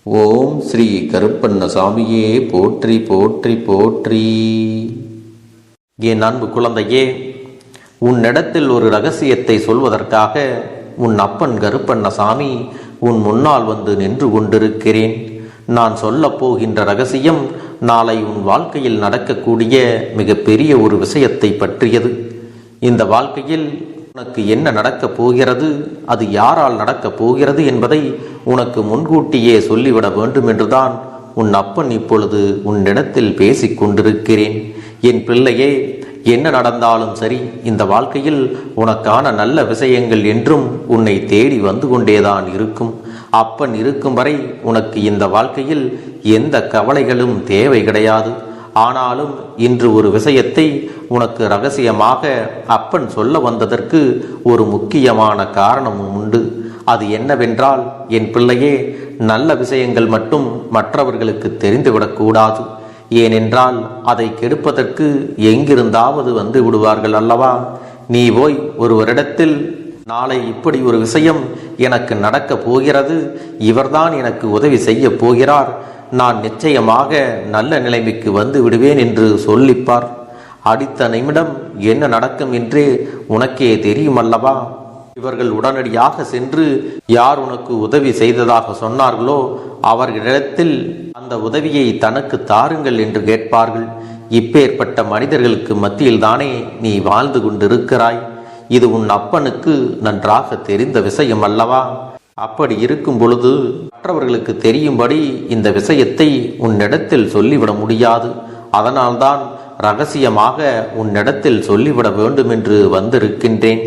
ஓம் ஸ்ரீ கருப்பண்ணசாமியே போற்றி போற்றி போற்றி. என் அன்பு குழந்தையே, உன்னிடத்தில் ஒரு ரகசியத்தை சொல்வதற்காக உன் அப்பன் கருப்பண்ணசாமி உன் முன்னால் வந்து நின்று கொண்டிருக்கிறேன். நான் சொல்லப் போகின்ற ரகசியம் நாளை உன் வாழ்க்கையில் நடக்கக்கூடிய மிகப்பெரிய ஒரு விஷயத்தை பற்றியது. இந்த வாழ்க்கையில் உனக்கு என்ன நடக்கப் போகிறது, அது யாரால் நடக்கப் போகிறது என்பதை உனக்கு முன்கூட்டியே சொல்லிவிட வேண்டும் என்றுதான் உன் அப்பன் இப்பொழுது உன்னிடத்தில் பேசிக் கொண்டிருக்கிறேன். என் பிள்ளையே, என்ன நடந்தாலும் சரி, இந்த வாழ்க்கையில் உனக்கான நல்ல விஷயங்கள் என்றும் உன்னை தேடி வந்து கொண்டேதான் இருக்கும். அப்பன் இருக்கும் வரை உனக்கு இந்த வாழ்க்கையில் எந்த கவலைகளும் தேவை கிடையாது. ஆனாலும் இன்று ஒரு விஷயத்தை உனக்கு ரகசியமாக அப்பன் சொல்ல வந்ததற்கு ஒரு முக்கியமான காரணமும் உண்டு. அது என்னவென்றால், என் பிள்ளையே, நல்ல விஷயங்கள் மட்டும் மற்றவர்களுக்கு தெரிந்துவிடக்கூடாது. ஏனென்றால் அதை கெடுப்பதற்கு எங்கிருந்தாவது வந்து விடுவார்கள் அல்லவா. நீ போய் ஒருவரிடத்தில் நாளை இப்படி ஒரு விஷயம் எனக்கு நடக்கப் போகிறது, இவர்தான் எனக்கு உதவி செய்ய போகிறார், நான் நிச்சயமாக நல்ல நிலைமைக்கு வந்து விடுவேன் என்று சொல்லிப்பார். அடுத்த நிமிடம் என்ன நடக்கும் என்றே உனக்கே தெரியும் அல்லவா. இவர்கள் உடனடியாக சென்று யார் உனக்கு உதவி செய்ததாக சொன்னார்களோ அவர்களிடத்தில் அந்த உதவியை தனக்கு தாருங்கள் என்று கேட்பார்கள். இப்பேற்பட்ட மனிதர்களுக்கு மத்தியில் தானே நீ வாழ்ந்து கொண்டிருக்கிறாய். இது உன் அப்பனுக்கு நன்றாக தெரிந்த விஷயம் அல்லவா. அப்படி இருக்கும் பொழுது மற்றவர்களுக்கு தெரியும்படி இந்த விஷயத்தை உன்னிடத்தில் சொல்லிவிட முடியாது. அதனால்தான் ரகசியமாக உன்னிடத்தில் சொல்லிவிட வேண்டும் என்று வந்திருக்கின்றேன்.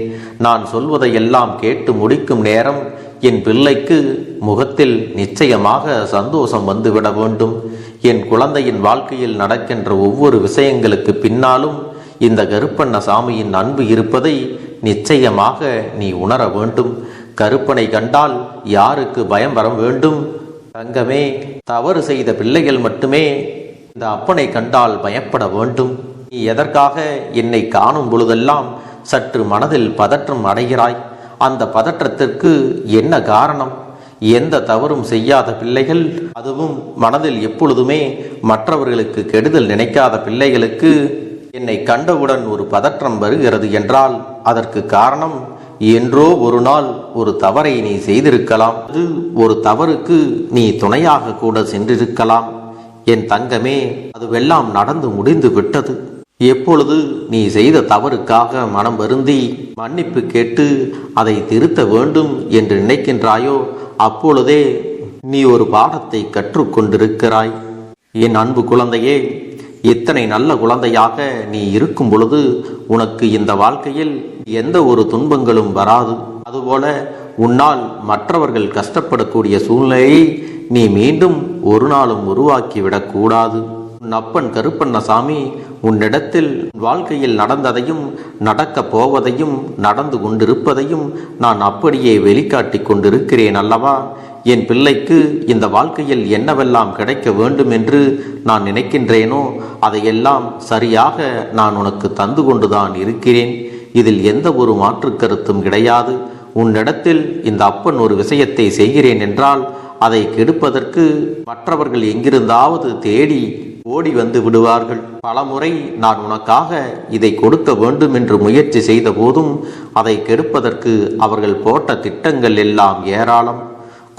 நான் சொல்வதையெல்லாம் கேட்டு முடிக்கும் நேரம் என் பிள்ளைக்கு முகத்தில் நிச்சயமாக சந்தோஷம் வந்துவிட வேண்டும். என் குழந்தையின் வாழ்க்கையில் நடக்கின்ற ஒவ்வொரு விஷயங்களுக்கு பின்னாலும் இந்த கருப்பண்ணசாமியின் அன்பு இருப்பதை நிச்சயமாக நீ உணர வேண்டும். கருப்பனை கண்டால் யாருக்கு பயம் வர வேண்டும்? தங்கமே, தவறு செய்த பிள்ளைகள் மட்டுமே இந்த அப்பனை கண்டால் பயப்பட வேண்டும். நீ எதற்காக என்னை காணும் பொழுதெல்லாம் சற்று மனதில் பதற்றம் அடைகிறாய்? அந்த பதற்றத்திற்கு என்ன காரணம்? எந்த தவறும் செய்யாத பிள்ளைகள், அதுவும் மனதில் எப்பொழுதுமே மற்றவர்களுக்கு கெடுதல் நினைக்காத பிள்ளைகளுக்கு என்னை கண்டவுடன் ஒரு பதற்றம் வருகிறது என்றால் அதற்கு காரணம், என்றோ ஒரு நாள் ஒரு தவறை நீ செய்திருக்கலாம். அது ஒரு தவறுக்கு நீ துணையாக கூட சென்றிருக்கலாம். என் தங்கமே, அதுவெல்லாம் நடந்து முடிந்து விட்டது. எப்பொழுது நீ செய்த தவறுக்காக மனம் வருந்தி மன்னிப்பு கேட்டு அதை திருத்த வேண்டும் என்று நினைக்கின்றாயோ அப்பொழுதே நீ ஒரு பாடத்தை கற்றுக்கொண்டிருக்கிறாய். என் அன்பு குழந்தையே, இத்தனை நல்ல குழந்தையாக நீ இருக்கும் பொழுது உனக்கு இந்த வாழ்க்கையில் எந்த ஒரு துன்பங்களும் வராது. அதுபோல உன்னால் மற்றவர்கள் கஷ்டப்படக்கூடிய சூழ்நிலையை நீ மீண்டும் ஒரு நாளும் உருவாக்கிவிடக் கூடாது. உன் அப்பன் கருப்பண்ணசாமி உன்னிடத்தில் வாழ்க்கையில் நடந்ததையும் நடக்கப் போவதையும் நடந்து கொண்டிருப்பதையும் நான் அப்படியே வெளிக்காட்டி கொண்டிருக்கிறேன் அல்லவா. என் பிள்ளைக்கு இந்த வாழ்க்கையில் என்னவெல்லாம் கிடைக்க வேண்டும் என்று நான் நினைக்கின்றேனோ அதையெல்லாம் சரியாக நான் உனக்கு தந்து கொண்டுதான் இருக்கிறேன். இதில் எந்த ஒரு மாற்று கருத்தும் கிடையாது. உன்னிடத்தில் இந்த அப்பன் ஒரு விஷயத்தை செய்கிறேன் என்றால் அதை கெடுப்பதற்கு மற்றவர்கள் எங்கிருந்தாவது தேடி ஓடி வந்து விடுவார்கள். பலமுறை நான் உனக்காக இதை கொடுக்க வேண்டும் என்று முயற்சி செய்த போதும் அதை கெடுப்பதற்கு அவர்கள் போட்ட திட்டங்கள் எல்லாம் ஏராளம்.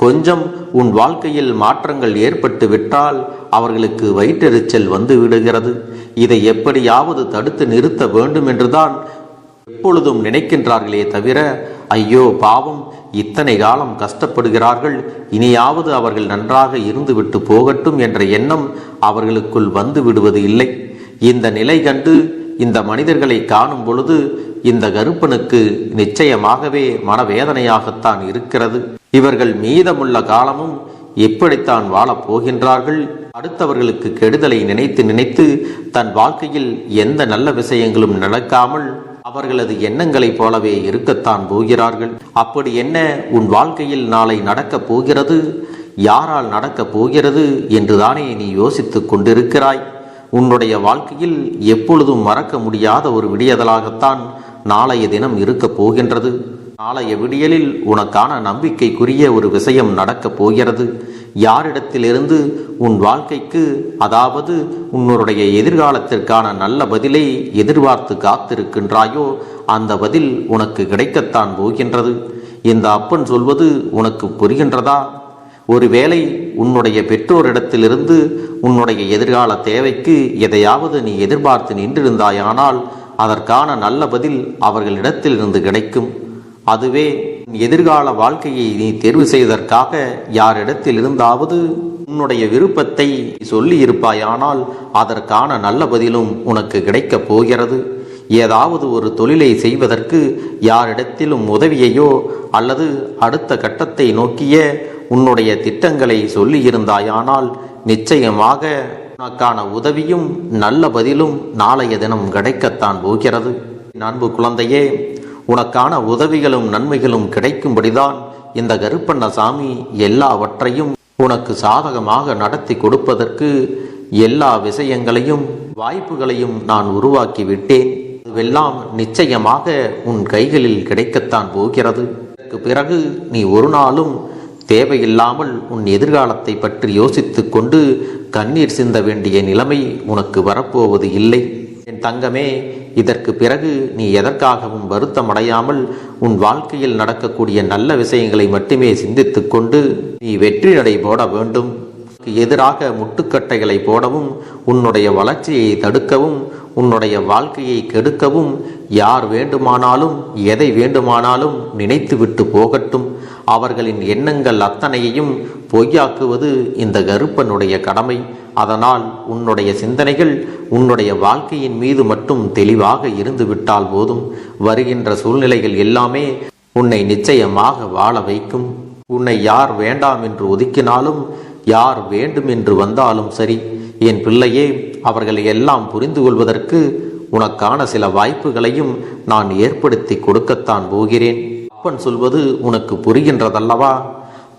கொஞ்சம் உன் வாழ்க்கையில் மாற்றங்கள் ஏற்பட்டு விட்டால் அவர்களுக்கு வயிற்றெரிச்சல் வந்து விடுகிறது. இதை எப்படியாவது தடுத்து நிறுத்த வேண்டும் என்றுதான் எப்பொழுதும் நினைக்கின்றார்களே தவிர, ஐயோ பாவம், இத்தனை காலம் கஷ்டப்படுகிறார்கள், இனியாவது அவர்கள் நன்றாக இருந்துவிட்டு போகட்டும் என்ற எண்ணம் அவர்களுக்குள் வந்து விடுவது இல்லை. இந்த நிலை கண்டு இந்த மனிதர்களை காணும் பொழுது இந்த கருப்பனுக்கு நிச்சயமாகவே மனவேதனையாகத்தான் இருக்கிறது. இவர்கள் மீதமுள்ள காலமும் எப்படித்தான் வாழப் போகின்றார்கள்? அடுத்தவர்களுக்கு கெடுதலை நினைத்து நினைத்து தன் வாழ்க்கையில் எந்த நல்ல விஷயங்களும் நடக்காமல் அவர்களது எண்ணங்களைப் போலவே இருக்கத்தான் போகிறார்கள். அப்படி என்ன உன் வாழ்க்கையில் நாளை நடக்கப் போகிறது, யாரால் நடக்கப் போகிறது என்றுதானே நீ யோசித்துக் கொண்டிருக்கிறாய். உன்னுடைய வாழ்க்கையில் எப்பொழுதும் மறக்க முடியாத ஒரு விடியதலாகத்தான் நாளைய தினம் இருக்கப் போகின்றது. நாளைய விடியலில் உனக்கான நம்பிக்கைக்குரிய ஒரு விஷயம் நடக்கப் போகிறது. யாரிடத்திலிருந்து உன் வாழ்க்கைக்கு, அதாவது உன்னுடைய எதிர்காலத்திற்கான நல்ல பதிலை எதிர்பார்த்து காத்திருக்கின்றாயோ அந்த பதில் உனக்கு கிடைக்கத்தான் போகின்றது. இந்த அப்பன் சொல்வது உனக்கு புரிகின்றதா? ஒருவேளை உன்னுடைய பெற்றோரிடத்திலிருந்து உன்னுடைய எதிர்கால தேவைக்கு எதையாவது நீ எதிர்பார்த்து நின்றிருந்தாயானால் அதற்கான நல்ல பதில் அவர்களிடத்திலிருந்து கிடைக்கும். அதுவே எதிர்கால வாழ்க்கையை நீ தேர்வு செய்வதற்காக யாரிடத்தில் இருந்தாவது உன்னுடைய விருப்பத்தை சொல்லி இருப்பாயானால் அதற்கான நல்ல பதிலும் உனக்கு கிடைக்கப் போகிறது. ஏதாவது ஒரு தொழிலை செய்வதற்கு யாரிடத்திலும் உதவியையோ அல்லது அடுத்த கட்டத்தை நோக்கிய உன்னுடைய திட்டங்களை சொல்லி இருந்தாயானால் நிச்சயமாக உனக்கான உதவியும் நல்ல பதிலும் நாளைய தினம் கிடைக்கத்தான் போகிறது. அன்பு குழந்தையே, உனக்கான உதவிகளும் நன்மைகளும் கிடைக்கும்படிதான் இந்த கருப்பண்ணசாமி எல்லாவற்றையும் உனக்கு சாதகமாக நடத்தி கொடுப்பதற்கு எல்லா விஷயங்களையும் வாய்ப்புகளையும் நான் உருவாக்கி விட்டேன். அதுவெல்லாம் நிச்சயமாக உன் கைகளில் கிடைக்கத்தான் போகிறது. இதற்கு பிறகு நீ ஒரு நாளும் தேவையில்லாமல் உன் எதிர்காலத்தை பற்றி யோசித்து கொண்டு கண்ணீர் சிந்த வேண்டிய நிலைமை உனக்கு வரப்போவது இல்லை. என் தங்கமே, இதற்கு பிறகு நீ எதற்காகவும் வருத்தமடையாமல் உன் வாழ்க்கையில் நடக்கக்கூடிய நல்ல விஷயங்களை மட்டுமே சிந்தித்து கொண்டு நீ வெற்றி நடை போட வேண்டும். எதிராக முட்டுக்கட்டைகளை போடவும், உன்னுடைய வளர்ச்சியை தடுக்கவும், உன்னுடைய வாழ்க்கையை கெடுக்கவும் யார் வேண்டுமானாலும் எதை வேண்டுமானாலும் நினைத்துவிட்டு போகட்டும். அவர்களின் எண்ணங்கள் அத்தனையையும் பொய்யாக்குவது இந்த கருப்பனுடைய கடமை. அதனால் உன்னுடைய சிந்தனைகள் உன்னுடைய வாழ்க்கையின் மீது மட்டும் தெளிவாக இருந்து விட்டால் போதும். வருகின்ற சூழ்நிலைகள் எல்லாமே உன்னை நிச்சயமாக வாழ வைக்கும். உன்னை யார் வேண்டாம் என்று ஒதுக்கினாலும் யார் வேண்டும் என்று வந்தாலும் சரி, என் பிள்ளையே, அவர்களை எல்லாம் புரிந்து கொள்வதற்கு உனக்கான சில வாய்ப்புகளையும் நான் ஏற்படுத்தி கொடுக்கத்தான் போகிறேன். அப்பன் சொல்வது உனக்கு புரிகின்றதல்லவா?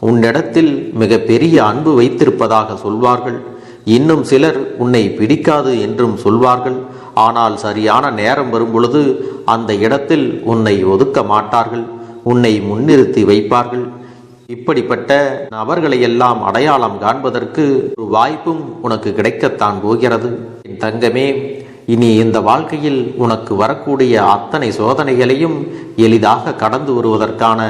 உன்னிடத்தில் மிக பெரிய அன்பு வைத்திருப்பதாக சொல்வார்கள். இன்னும் சிலர் உன்னை பிடிக்காது என்றும் சொல்வார்கள். ஆனால் சரியான நேரம் வரும்பொழுது அந்த இடத்தில் உன்னை ஒதுக்க மாட்டார்கள், உன்னை முன்னிறுத்தி வைப்பார்கள். இப்படிப்பட்ட நபர்களையெல்லாம் அடையாளம் காண்பதற்கு ஒரு வாய்ப்பும் உனக்கு கிடைக்கத்தான் போகிறது. என் தங்கமே, இனி இந்த வாழ்க்கையில் உனக்கு வரக்கூடிய அத்தனை சோதனைகளையும் எளிதாக கடந்து வருவதற்கான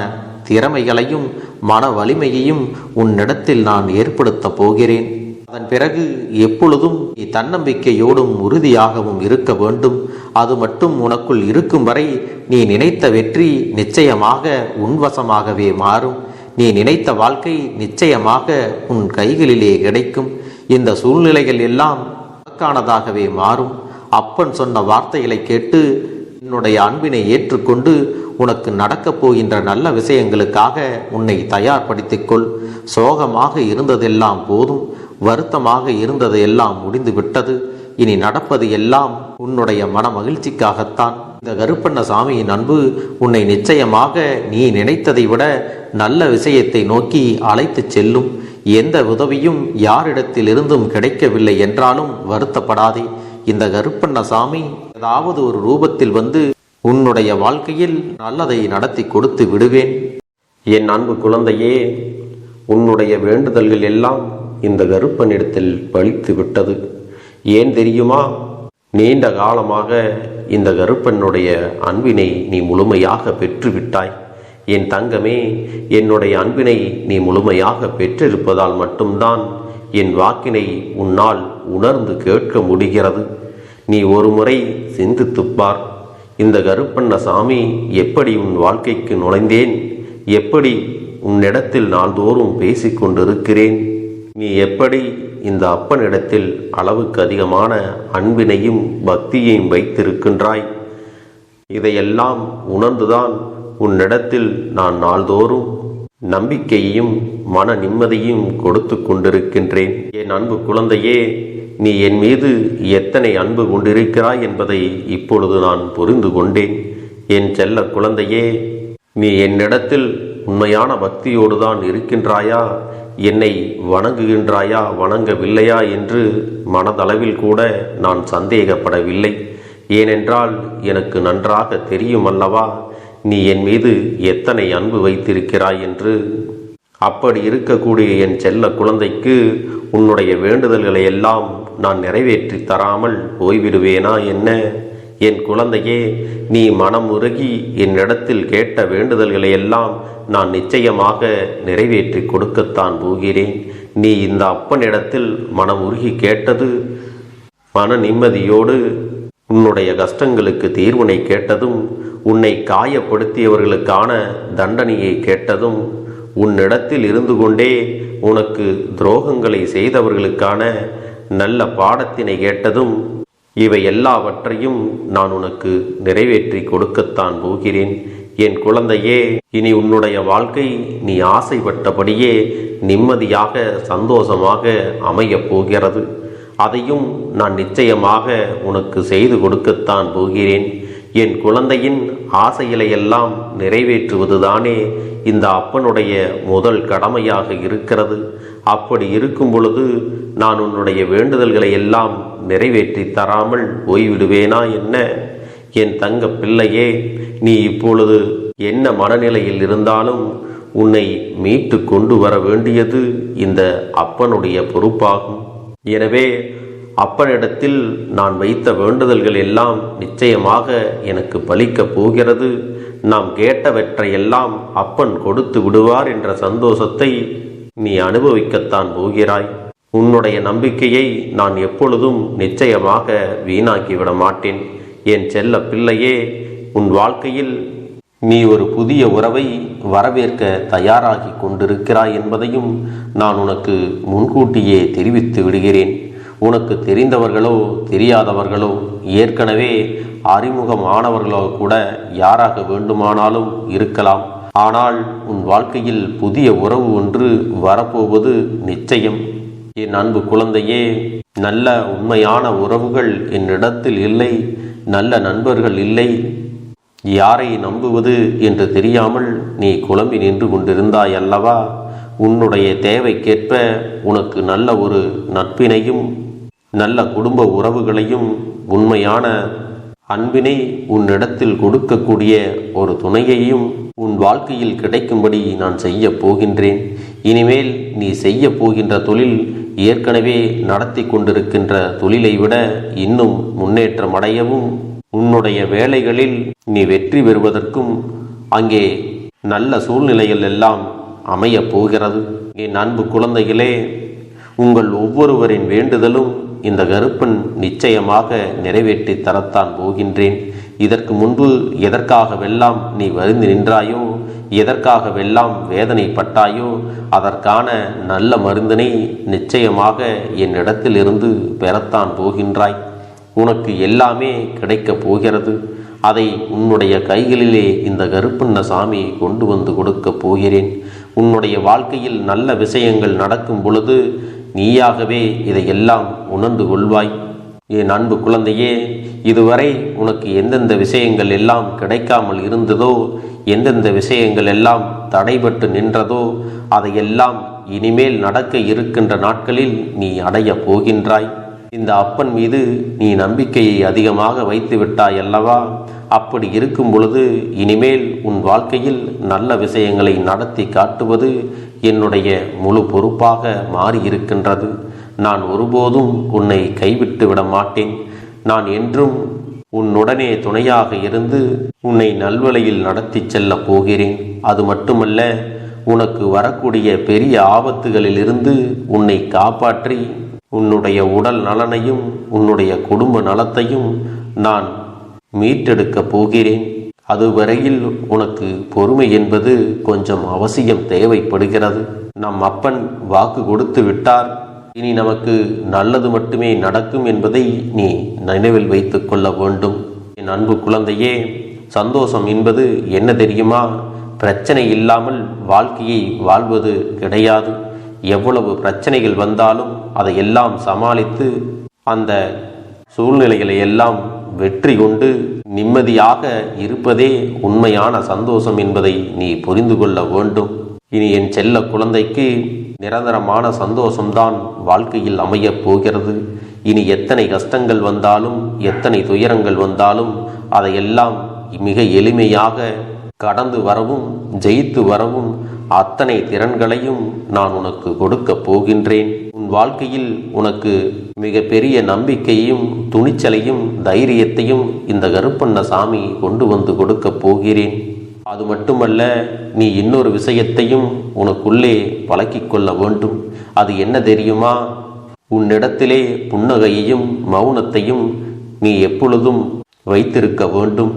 திறமைகளையும் மன வலிமையையும் உன்னிடத்தில் நான் ஏற்படுத்த போகிறேன். அதன் பிறகு எப்பொழுதும் நீ தன்னம்பிக்கையோடும் உறுதியாகவும் இருக்க வேண்டும். அது மட்டும் உனக்குள் இருக்கும் வரை நீ நினைத்த வெற்றி நிச்சயமாக உன்வசமாகவே மாறும். நீ நினைத்த வாழ்க்கை நிச்சயமாக உன் கைகளிலே கிடைக்கும். இந்த சூழ்நிலைகள் எல்லாம் உனக்கானதாகவே மாறும். அப்பன் சொன்ன வார்த்தைகளை கேட்டு என்னுடைய அன்பினை ஏற்றுக்கொண்டு உனக்கு நடக்கப் போகின்ற நல்ல விஷயங்களுக்காக உன்னை தயார்படுத்திக்கொள். சோகமாக இருந்ததெல்லாம் போதும், வருத்தமாக இருந்தது எல்லாம் முடிந்து விட்டது. இனி நடப்பது எல்லாம் உன்னுடைய மன மகிழ்ச்சிக்காகத்தான். இந்த கருப்பண்ணசாமியின் அன்பு உன்னை நிச்சயமாக நீ நினைத்ததை விட நல்ல விஷயத்தை நோக்கி அழைத்து செல்லும். எந்த உதவியும் யாரிடத்திலிருந்தும் கிடைக்கவில்லை என்றாலும் வருத்தப்படாதே. இந்த கருப்பண்ணசாமி ஏதாவது ஒரு ரூபத்தில் வந்து உன்னுடைய வாழ்க்கையில் நல்லதை நடத்தி கொடுத்து விடுவேன். என் அன்பு குழந்தையே, உன்னுடைய வேண்டுதல்கள் எல்லாம் இந்த கருப்பனிடத்தில் பலித்து விட்டது. ஏன் தெரியுமா? நீண்ட காலமாக இந்த கருப்பனுடைய அன்பினை நீ முழுமையாக பெற்றுவிட்டாய். என் தங்கமே, என்னுடைய அன்பினை நீ முழுமையாக பெற்றிருப்பதால் மட்டும்தான் என் வாக்கினை உன்னால் உணர்ந்து கேட்க முடிகிறது. நீ ஒரு முறை சிந்தித்துப்பார். இந்த கருப்பண்ணசாமி எப்படி உன் வாழ்க்கைக்கு நுழைந்தேன், எப்படி உன்னிடத்தில் நாள்தோறும் பேசிக்கொண்டிருக்கிறேன், நீ எப்படி இந்த அப்பனிடத்தில் அளவுக்கு அதிகமான அன்பினையும் பக்தியையும் வைத்திருக்கின்றாய். இதையெல்லாம் உணர்ந்துதான் உன்னிடத்தில் நான் நாள்தோறும் நம்பிக்கையையும் மன நிம்மதியும் கொடுத்து கொண்டிருக்கின்றேன். என் அன்பு குழந்தையே, நீ என் மீது எத்தனை அன்பு கொண்டிருக்கிறாய் என்பதை இப்பொழுது நான் புரிந்து கொண்டேன். என் செல்ல குழந்தையே, நீ என்னிடத்தில் உண்மையான பக்தியோடு தான் இருக்கின்றாயா, என்னை வணங்குகின்றாயா வணங்கவில்லையா என்று மனதளவில் கூட நான் சந்தேகப்படவில்லை. ஏனென்றால் எனக்கு நன்றாக தெரியும் அல்லவா நீ என் மீது எத்தனை அன்பு வைத்திருக்கிறாய் என்று. அப்படி இருக்கக்கூடிய என் செல்ல குழந்தைக்கு உன்னுடைய வேண்டுதல்களை எல்லாம் நான் நிறைவேற்றி தராமல் போய்விடுவேனா என்ன? என் குழந்தையே, நீ மனம் உருகி என்னிடத்தில் கேட்ட வேண்டுதல்களை எல்லாம் நான் நிச்சயமாக நிறைவேற்றி கொடுக்கத்தான் போகிறேன். நீ இந்த அப்பனிடத்தில் மனம் உருகி கேட்டது மன நிம்மதியோடு உன்னுடைய கஷ்டங்களுக்கு தீர்வினை கேட்டதும், உன்னை காயப்படுத்தியவர்களுக்கான தண்டனையை கேட்டதும், உன்னிடத்தில் இருந்து கொண்டே உனக்கு துரோகங்களை செய்தவர்களுக்கான நல்ல பாடத்தினை கேட்டதும், இவை எல்லாவற்றையும் நான் உனக்கு நிறைவேற்றி கொடுக்கத்தான் போகிறேன். என் குழந்தையே, இனி உன்னுடைய வாழ்க்கை நீ ஆசைப்பட்டபடியே நிம்மதியாக சந்தோஷமாக அமையப் போகிறது. அதையும் நான் நிச்சயமாக உனக்கு செய்து கொடுக்கத்தான் போகிறேன். என் குழந்தையின் ஆசைகளை எல்லாம் நிறைவேற்றுவதுதானே இந்த அப்பனுடைய முதல் கடமையாக இருக்கிறது. அப்படி இருக்கும் பொழுது நான் உன்னுடைய வேண்டுதல்களை எல்லாம் நிறைவேற்றி தராமல் போய்விடுவேனா என்ன? என் தங்க பிள்ளையே, நீ இப்பொழுது என்ன மனநிலையில் இருந்தாலும் உன்னை மீட்டு கொண்டு வர வேண்டியது இந்த அப்பனுடைய பொறுப்பாகும். எனவே அப்பனிடத்தில் நான் வைத்த வேண்டுதல்கள் எல்லாம் நிச்சயமாக எனக்கு பலிக்கப் போகிறது. நாம் கேட்டவற்றையெல்லாம் அப்பன் கொடுத்து விடுவார் என்ற சந்தோஷத்தை நீ அனுபவிக்கத்தான் போகிறாய். உன்னுடைய நம்பிக்கையை நான் எப்பொழுதும் நிச்சயமாக வீணாக்கிவிட மாட்டேன். என் செல்ல பிள்ளையே, உன் வாழ்க்கையில் நீ ஒரு புதிய உறவை வரவேற்க தயாராகி கொண்டிருக்கிறாய் என்பதையும் நான் உனக்கு முன்கூட்டியே தெரிவித்து விடுகிறேன். உனக்கு தெரிந்தவர்களோ தெரியாதவர்களோ ஏற்கனவே அறிமுகமானவர்களோ கூட யாராக வேண்டுமானாலும் இருக்கலாம். ஆனால் உன் வாழ்க்கையில் புதிய உறவு ஒன்று வரப்போவது நிச்சயம். என் அன்பு குழந்தையே, நல்ல உண்மையான உறவுகள் என்னிடத்தில் இல்லை, நல்ல நண்பர்கள் இல்லை. யாரை நம்புவது என்று தெரியாமல் நீ குழம்பி நின்று கொண்டிருந்தாய் அல்லவா? உன்னுடைய தேவைக்கேற்ப உனக்கு நல்ல ஒரு நட்பினையும் நல்ல குடும்ப உறவுகளையும் உண்மையான அன்பினை உன்னிடத்தில் கொடுக்கக்கூடிய ஒரு துணையையும் உன் வாழ்க்கையில் கிடைக்கும்படி நான் செய்ய போகின்றேன். இனிமேல் நீ செய்ய போகின்ற தொழில் ஏற்கனவே நடத்தி கொண்டிருக்கின்ற தொழிலை விட இன்னும் முன்னேற்றம் அடையவும், உன்னுடைய வேலைகளில் நீ வெற்றி பெறுவதற்கும் அங்கே நல்ல சூழ்நிலைகள் எல்லாம் அமையப் போகிறது. என் அன்பு குழந்தைகளே, உங்கள் ஒவ்வொருவரின் வேண்டுதலும் இந்த கருப்பன் நிச்சயமாக நிறைவேற்றி தரத்தான் போகின்றேன். இதற்கு முன்பு எதற்காகவெல்லாம் நீ வருந்தி நின்றாயோ, எதற்காகவெல்லாம் வேதனைப்பட்டாயோ, அதற்கான நல்ல மருந்தினை நிச்சயமாக என்னிடத்திலிருந்து பெறத்தான் போகின்றாய். உனக்கு எல்லாமே கிடைக்கப் போகிறது. அதை உன்னுடைய கைகளிலே இந்த கருப்பண்ண சாமி கொண்டு வந்து கொடுக்கப் போகிறேன். உன்னுடைய வாழ்க்கையில் நல்ல விஷயங்கள் நடக்கும் பொழுது நீயாகவே இதையெல்லாம் உணர்ந்து கொள்வாய். என் அன்பு குழந்தையே, இதுவரை உனக்கு எந்தெந்த விஷயங்கள் எல்லாம் கிடைக்காமல் இருந்ததோ, எந்தெந்த விஷயங்கள் எல்லாம் தடைபட்டு நின்றதோ, அதையெல்லாம் இனிமேல் நடக்க இருக்கின்ற நாட்களில் நீ அடைய போகின்றாய். இந்த அப்பன் மீது நீ நம்பிக்கையை அதிகமாக வைத்து விட்டாய் அல்லவா? அப்படி இருக்கும் பொழுது இனிமேல் உன் வாழ்க்கையில் நல்ல விஷயங்களை நடத்தி காட்டுவது என்னுடைய முழு பொறுப்பாக மாறியிருக்கின்றது. நான் ஒருபோதும் உன்னை கைவிட்டு விட மாட்டேன். நான் என்றும் உன்னுடனே துணையாக இருந்து உன்னை நல்வழியில் நடத்தி செல்ல போகிறேன். அது மட்டுமல்ல, உனக்கு வரக்கூடிய பெரிய ஆபத்துகளிலிருந்து உன்னை காப்பாற்றி உன்னுடைய உடல் நலனையும் உன்னுடைய குடும்ப நலத்தையும் நான் மீட்டெடுக்கப் போகிறேன். அதுவரையில் உனக்கு பொறுமை என்பது கொஞ்சம் அவசியம் தேவைப்படுகிறது. நம் அப்பன் வாக்கு கொடுத்து விட்டார். இனி நமக்கு நல்லது மட்டுமே நடக்கும் என்பதை நீ நினைவில் வைத்துக் கொள்ள வேண்டும். என் அன்பு குழந்தையே, சந்தோஷம் என்பது என்ன தெரியுமா? பிரச்சனை இல்லாமல் வாழ்க்கையை வாழ்வது கிடையாது. எவ்வளவு பிரச்சனைகள் வந்தாலும் அதையெல்லாம் சமாளித்து அந்த சூழ்நிலைகளை எல்லாம் வெற்றி கொண்டு நிம்மதியாக இருப்பதே உண்மையான சந்தோஷம் என்பதை நீ புரிந்து கொள்ள வேண்டும். இனி என் செல்ல குழந்தைக்கு நிரந்தரமான சந்தோஷம்தான் வாழ்க்கையில் அமையப் போகிறது. இனி எத்தனை கஷ்டங்கள் வந்தாலும் எத்தனை துயரங்கள் வந்தாலும் அதையெல்லாம் மிக எளிமையாக கடந்து வரவும் ஜெயித்து வரவும் அத்தனை திறன்களையும் நான் உனக்கு கொடுக்கப் போகின்றேன். உன் வாழ்க்கையில் உனக்கு மிக பெரிய நம்பிக்கையும் துணிச்சலையும் தைரியத்தையும் இந்த கருப்பண்ணசாமி கொண்டு வந்து கொடுக்கப் போகிறேன். அது மட்டுமல்ல, நீ இன்னொரு விஷயத்தையும் உனக்குள்ளே பழக்கிக் கொள்ள வேண்டும். அது என்ன தெரியுமா? உன்னிடத்திலே புன்னகையையும் மௌனத்தையும் நீ எப்பொழுதும் வைத்திருக்க வேண்டும்.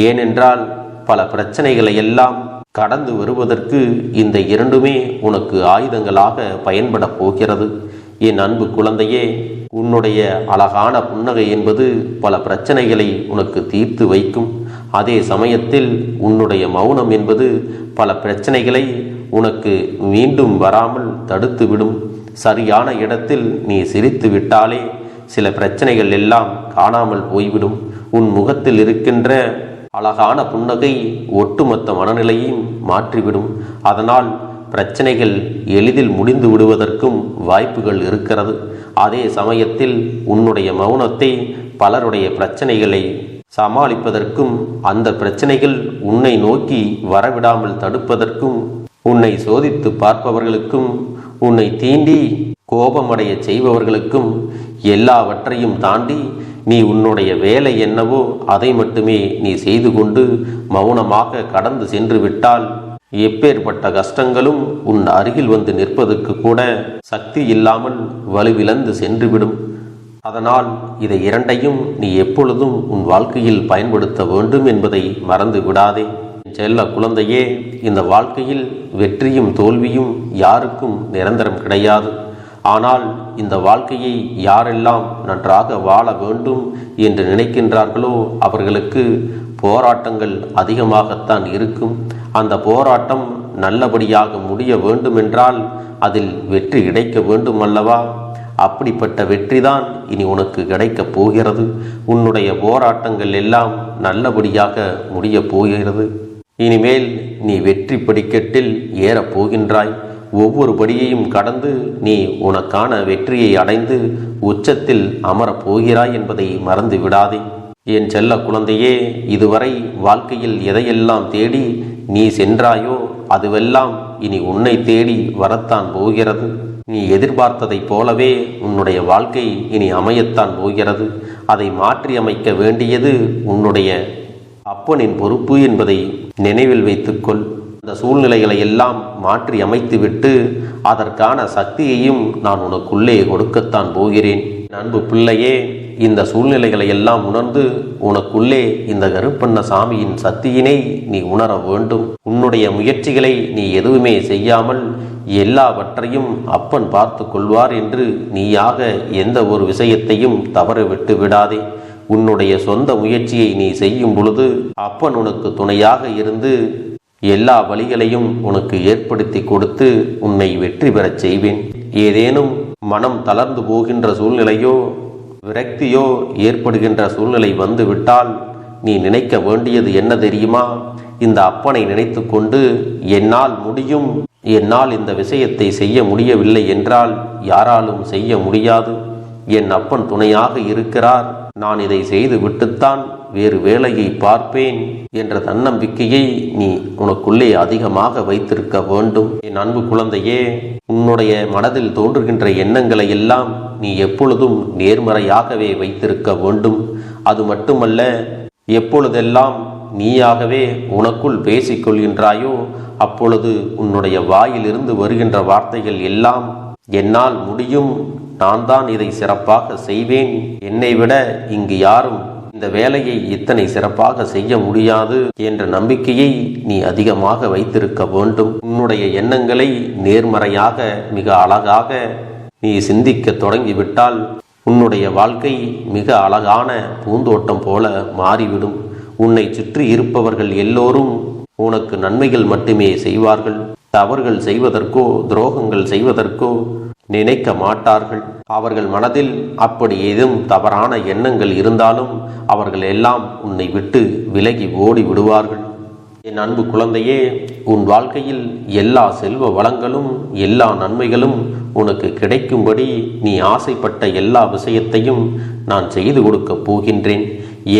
ஏனென்றால் பல பிரச்சனைகளை எல்லாம் கடந்து வருவதற்கு இந்த இரண்டுமே உனக்கு ஆயுதங்களாக பயன்பட போகிறது. என் அன்பு குழந்தையே, உன்னுடைய அழகான புன்னகை என்பது பல பிரச்சனைகளை உனக்கு தீர்த்து வைக்கும். அதே சமயத்தில் உன்னுடைய மௌனம் என்பது பல பிரச்சனைகளை உனக்கு மீண்டும் வராமல் தடுத்து விடும். சரியான இடத்தில் நீ சிரித்து விட்டாலே சில பிரச்சனைகள் எல்லாம் காணாமல் போய்விடும். உன் முகத்தில் இருக்கின்ற அழகான புன்னகை ஒட்டுமொத்த மனநிலையும் மாற்றிவிடும். அதனால் பிரச்சனைகள் எளிதில் முடிந்து விடுவதற்கும் வாய்ப்புகள் இருக்கிறது. அதே சமயத்தில் உன்னுடைய மௌனத்தை பலருடைய பிரச்சனைகளை சமாளிப்பதற்கும், அந்த பிரச்சனைகள் உன்னை நோக்கி வரவிடாமல் தடுப்பதற்கும், உன்னை சோதித்து பார்ப்பவர்களுக்கும், உன்னை தீண்டி கோபமடைய செய்பவர்களுக்கும் எல்லாவற்றையும் தாண்டி நீ உன்னுடைய வேலை என்னவோ அதை மட்டுமே நீ செய்து கொண்டு மௌனமாக கடந்து சென்று விட்டால் எப்பேற்பட்ட கஷ்டங்களும் உன் அருகில் வந்து நிற்பதற்கு கூட சக்தி இல்லாமல் வலுவிழந்து சென்றுவிடும். அதனால் இதை இரண்டையும் நீ எப்பொழுதும் உன் வாழ்க்கையில் பயன்படுத்த வேண்டும் என்பதை மறந்து விடாதே. செல்ல குழந்தையே, இந்த வாழ்க்கையில் வெற்றியும் தோல்வியும் யாருக்கும் நிரந்தரம் கிடையாது. ஆனால் இந்த வாழ்க்கையை யாரெல்லாம் நன்றாக வாழ வேண்டும் என்று நினைக்கின்றார்களோ அவர்களுக்கு போராட்டங்கள் அதிகமாகத்தான் இருக்கும். அந்த போராட்டம் நல்லபடியாக முடிய வேண்டுமென்றால் அதில் வெற்றி கிடைக்க வேண்டும் அல்லவா? அப்படிப்பட்ட வெற்றிதான் இனி உனக்கு கிடைக்கப் போகிறது. உன்னுடைய போராட்டங்கள் எல்லாம் நல்லபடியாக முடியப் போகிறது. இனிமேல் நீ வெற்றி படிக்கட்டில் ஏறப் போகின்றாய். ஒவ்வொரு படியையும் கடந்து நீ உனக்கான வெற்றியை அடைந்து உச்சத்தில் அமரப் போகிறாய் என்பதை மறந்து விடாதே. என் செல்ல குழந்தையே, இதுவரை வாழ்க்கையில் எதையெல்லாம் தேடி நீ சென்றாயோ அதுவெல்லாம் இனி உன்னை தேடி வரத்தான் போகிறது. நீ எதிர்பார்த்ததைப் போலவே உன்னுடைய வாழ்க்கை இனி அமையத்தான் போகிறது. அதை மாற்றி அமைக்க வேண்டியது உன்னுடைய அப்பனின் பொறுப்பு என்பதை நினைவில் வைத்துக்கொள். அந்த சூழ்நிலைகளை எல்லாம் மாற்றி அமைத்துவிட்டு அதற்கான சக்தியையும் நான் உனக்குள்ளே கொடுக்கத்தான் போகிறேன். அன்பு பிள்ளையே, இந்த சூழ்நிலைகளை எல்லாம் உணர்ந்து உனக்குள்ளே இந்த கருப்பண்ணசாமியின் சக்தியினை நீ உணர வேண்டும். உன்னுடைய முயற்சிகளை நீ எதுவுமே செய்யாமல் எல்லாவற்றையும் அப்பன் பார்த்து கொள்வார் என்று நீயாக எந்த ஒரு விஷயத்தையும் தவற விட்டு விடாதே. உன்னுடைய சொந்த முயற்சியை நீ செய்யும் பொழுது அப்பன் உனக்கு துணையாக இருந்து எல்லா வழிகளையும் உனக்கு ஏற்படுத்தி கொடுத்து உன்னை வெற்றி பெறச் செய்வேன். ஏதேனும் மனம் தளர்ந்து போகின்ற சூழ்நிலையோ விரக்தியோ ஏற்படுகின்ற சூழ்நிலை வந்துவிட்டால் நீ நினைக்க வேண்டியது என்ன தெரியுமா? இந்த அப்பனை நினைத்து கொண்டு என்னால் முடியும், என்னால் இந்த விஷயத்தை செய்ய முடியவில்லை என்றால் யாராலும் செய்ய முடியாது, என் அப்பன் துணையாக இருக்கிறார், நான் இதை செய்து விட்டுத்தான் வேறு வேலையை பார்ப்பேன் என்ற தன்னம்பிக்கையை நீ உனக்குள்ளே அதிகமாக வைத்திருக்க வேண்டும். என் அன்பு குழந்தையே, உன்னுடைய மனதில் தோன்றுகின்ற எண்ணங்களை எல்லாம் நீ எப்பொழுதும் நேர்மறையாகவே வைத்திருக்க வேண்டும். அது மட்டுமல்ல, எப்பொழுதெல்லாம் நீயாகவே உனக்குள் பேசிக்கொள்கின்றாயோ அப்பொழுது உன்னுடைய வாயிலிருந்து வருகின்ற வார்த்தைகள் எல்லாம் என்னால் முடியும், நான் தான் இதை சிறப்பாக செய்வேன், என்னை விட இங்கு யாரும் இந்த வேலையை இத்தனை சிறப்பாக செய்ய முடியாது என்ற நம்பிக்கையை நீ அதிகமாக வைத்திருக்க வேண்டும். உன்னுடைய எண்ணங்களை நேர்மறையாக மிக அழகாக நீ சிந்திக்க தொடங்கிவிட்டால் உன்னுடைய வாழ்க்கை மிக அழகான பூந்தோட்டம் போல மாறிவிடும். உன்னை சுற்றி இருப்பவர்கள் எல்லோரும் உனக்கு நன்மைகள் மட்டுமே செய்வார்கள். தவறுகள் செய்வதற்கோ துரோகங்கள் செய்வதற்கோ நினைக்க மாட்டார்கள். அவர்கள் மனதில் அப்படி ஏதும் தவறான எண்ணங்கள் இருந்தாலும் அவர்கள் எல்லாம் உன்னை விட்டு விலகி ஓடி விடுவார்கள். என் அன்பு குழந்தையே, உன் வாழ்க்கையில் எல்லா செல்வ வளங்களும் எல்லா நன்மைகளும் உனக்கு கிடைக்கும்படி நீ ஆசைப்பட்ட எல்லா விஷயத்தையும் நான் செய்து கொடுக்கப் போகின்றேன்.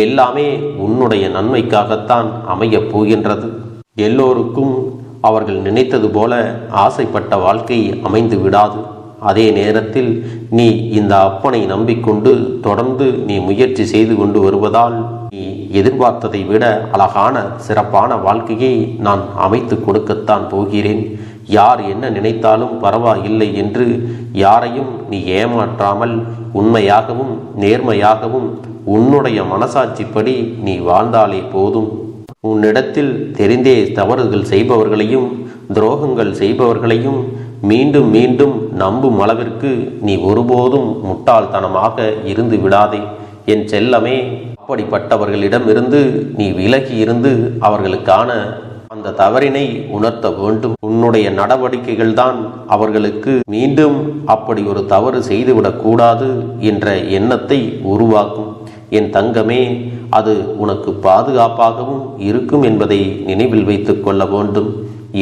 எல்லாமே உன்னுடைய நன்மைக்காகத்தான் அமையப் போகின்றது. எல்லோருக்கும் அவர்கள் நினைத்தது போல ஆசைப்பட்ட வாழ்க்கை அமைந்து விடாது. அதே நேரத்தில் நீ இந்த அப்பனை நம்பிக்கொண்டு தொடர்ந்து நீ முயற்சி செய்து கொண்டு வருவதால் நீ எதிர்பார்த்ததை விட அழகான சிறப்பான வாழ்க்கையை நான் அமைத்து கொடுக்கத்தான் போகிறேன். யார் என்ன நினைத்தாலும் பரவாயில்லை என்று யாரையும் நீ ஏமாற்றாமல் உண்மையாகவும் நேர்மையாகவும் உன்னுடைய மனசாட்சிப்படி நீ வாழ்ந்தாலே போதும். உன்னிடத்தில் தெரிந்தே தவறுகள் செய்பவர்களையும் துரோகங்கள் செய்பவர்களையும் மீண்டும் மீண்டும் நம்பும் அளவிற்கு நீ ஒருபோதும் முட்டாள்தனமாக இருந்து விடாதே என் செல்லமே. அப்படிப்பட்டவர்களிடமிருந்து நீ விலகி இருந்து அவர்களுக்கான அந்த தவறினை உணர்த்த வேண்டும். உன்னுடைய நடவடிக்கைகள் தான் அவர்களுக்கு மீண்டும் அப்படி ஒரு தவறு செய்துவிடக் கூடாது என்ற எண்ணத்தை உருவாக்கும். என் தங்கமே, அது உனக்கு பாதுகாப்பாகவும் இருக்கும் என்பதை நினைவில் வைத்துக் கொள்ள வேண்டும்.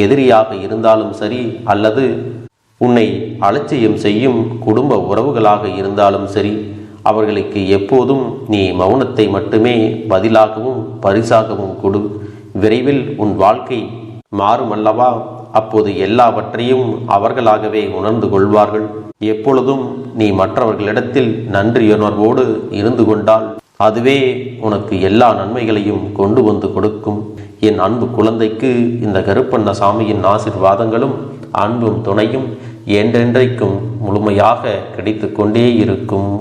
எதிரியாக இருந்தாலும் சரி அல்லது உன்னை அலட்சியம் செய்யும் குடும்ப உறவுகளாக இருந்தாலும் சரி, அவர்களுக்கு எப்போதும் நீ மௌனத்தை மட்டுமே பதிலாகவும் பரிசாகவும் கொடு. விரைவில் உன் வாழ்க்கை மாறுமல்லவா? அப்போது எல்லாவற்றையும் அவர்களாகவே உணர்ந்து கொள்வார்கள். எப்பொழுதும் நீ மற்றவர்களிடத்தில் நன்றியுணர்வோடு இருந்து கொண்டால் அதுவே உனக்கு எல்லா நன்மைகளையும் கொண்டு வந்து கொடுக்கும். என் அன்பு குழந்தைக்கு இந்த கருப்பண்ணசாமியின் ஆசீர்வாதங்களும் அன்பும் துணையும் என்றென்றைக்கும் முழுமையாக கிடைத்து கொண்டே இருக்கும்.